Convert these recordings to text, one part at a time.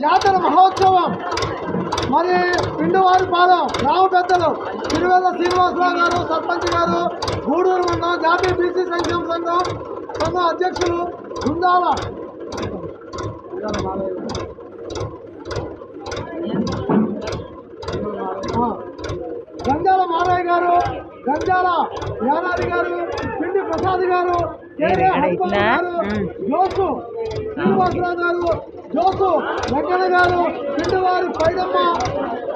జాతర మహోత్సవం మరి పిండువారిపాలెం గ్రామ పెద్దలు తిరువేద శ్రీనివాసరావు గారు, సర్పంచ్ గారు, గూడూరు మండలం జాతీయ బీసీ సంక్షేమ సంఘం అధ్యక్షులు గంజాల మారయ్య గారు, గంజాల యానాది గారు, పిండి ప్రసాద్ గారు, జోసు శ్రీనివాసరావు గారు, జోసు వెంకన్న గారు, పిండివారి పైడమ్మ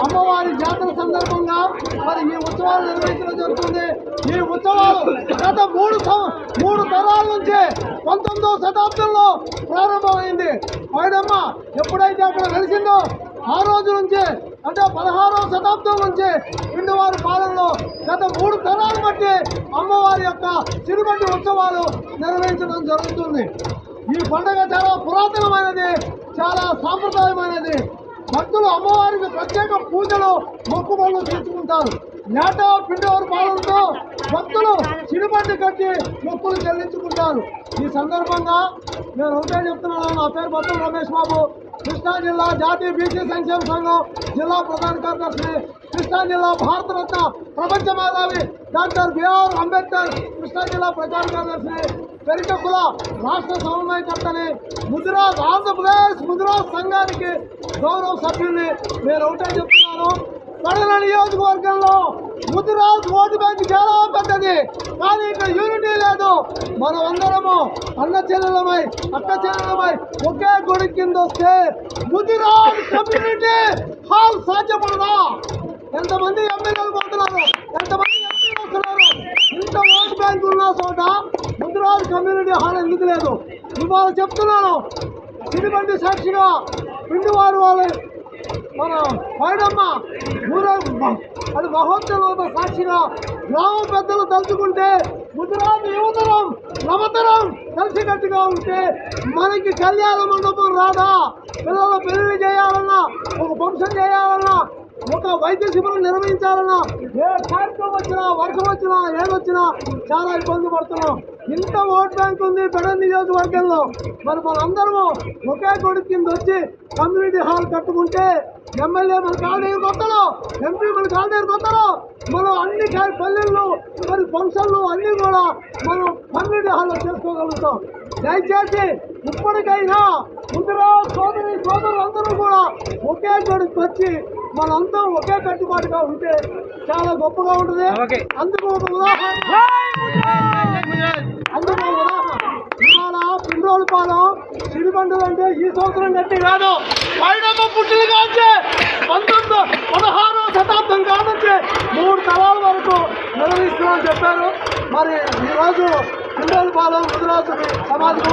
అమ్మవారి జాతర సందర్భంగా మరి ఈ ఉత్సవాలు నిర్వహించడం జరుగుతుంది. ఈ ఉత్సవాలు గత మూడు తరాల నుంచి 19వ శతాబ్దంలో ప్రారంభమైంది. పైడమ్మ ఎప్పుడైతే అక్కడ వెలిసిందో ఆ రోజు నుంచి అంటే 16వ శతాబ్దం నుంచి పిండివారి పాలనలో గత 3 తరాలు బట్టి అమ్మవారి యొక్క సిరిబండి ఉత్సవాలు నిర్వహించడం జరుగుతుంది. ఈ పండుగ చాలా పురాతనమైనది, చాలా సాంప్రదాయమైనది. భక్తులు అమ్మవారికి ప్రత్యేక పూజలు మొక్కుబడులు తీసుకుంటారు. ఏటా పిండివారి పాలనతో భక్తులు సిరిబండి కట్టి మొక్కులు చెల్లించుకుంటారు. ఈ సందర్భంగా నేను ఒకటే చెప్తున్నాను. నా పేరు బొత్తుల రమేష్ బాబు, కృష్ణా జిల్లా జాతీయ బీసీ సంక్షేమ సంఘం జిల్లా ప్రధాన కార్యదర్శి, కృష్ణా జిల్లా భారతరత్న ప్రపంచ మేధావి డాక్టర్ బిఆర్ అంబేద్కర్ కృష్ణా జిల్లా ప్రచార కార్యదర్శి, పెరికకుల రాష్ట్ర సమన్వయకర్తని, ముదిరాజ్ ఆంధ్రప్రదేశ్ ముదిరాజ్ సంఘానికి గౌరవ సభ్యుల్ని. నేను ఒకటే చెప్తున్నాను, కడల నియోజకవర్గంలో ముదిరాజ్ ఓటు బ్యాంక్ చాలా పెద్దది, కానీ ఇక్కడ యూనిటీ లేదు. మనం అందరము అక్క చెల్లెలమై ఒకే గొడుగు కింద వస్తే ముదిరాజ్ కమ్యూనిటీ హాల్ సాధ్యపడదా? ఎంతమంది ఎమ్మెల్యేలు పోతున్నారు, ఎంతమంది ఎంపీలు వస్తున్నారు. ఇంత ఓటు బ్యాంక్ ఉన్న చోట ముదిరాజ్ కమ్యూనిటీ హాల్ ఎందుకు లేదు? ఇవాళ చెప్తున్నాను, సిరిబండి సాక్షిగా పిండివారు వాళ్ళు మన పైడమ్మ అది మహోత్సవంతో సాక్షిగా గ్రామ పెద్దలు తలుచుకుంటే ముదిరాజు యువతరం నవతరం కలిసికట్టుగా ఉంటే మనకి కళ్యాణ మండపం రాదా? పిల్లల పెళ్లి చేయాలన్నా, ఒక ఫంక్షన్ చేయాలన్నా, ఒక వైద్య శిబిరం నిర్వహించాలన్నా, ఏ కార్యక్రమం వచ్చినా, వర్షం వచ్చినా, ఏదొచ్చినా చాలా ఇబ్బంది పడుతున్నాం. ఇంత ఓట్ బ్యాంక్ ఉంది పెడన్ నియోజకవర్గంలో. మరి మనందరము ఒకే కొడుకు కింద వచ్చి కమ్యూనిటీ హాల్ కట్టుకుంటే ఎమ్మెల్యే మన కాలనీకి వస్తాడు, ఎంపీ మన కాలనీకి వస్తాడు. మనం అన్ని పల్లెళ్ళు మరి ఫంక్షన్లు అన్నీ కూడా మనం కమ్యూనిటీ హాల్లో చేసుకోగలుగుతాం. దయచేసి ఇప్పటికైనా ముందుగా సోదరులు అందరూ కూడా ఒకే కొడుకు వచ్చి మనంతా ఒకే కట్టుబాటుగా ఉంటే చాలా గొప్పగా ఉంటుంది. అందుకు ఒక ఉదాహరణ ఇవాళ పిండ్రోలపాలెం సిరిబండులు అంటే ఈ సంవత్సరం గట్టి కాదు, పైడమ్మ పుట్టిన కాంచే 16వ శతాబ్దం కానుంచి 3 తరాల వరకు నిర్వహిస్తున్నామని చెప్పారు. మరి ఈరోజు పిండ్రోలపాలెం ముదిరాజు సమాజం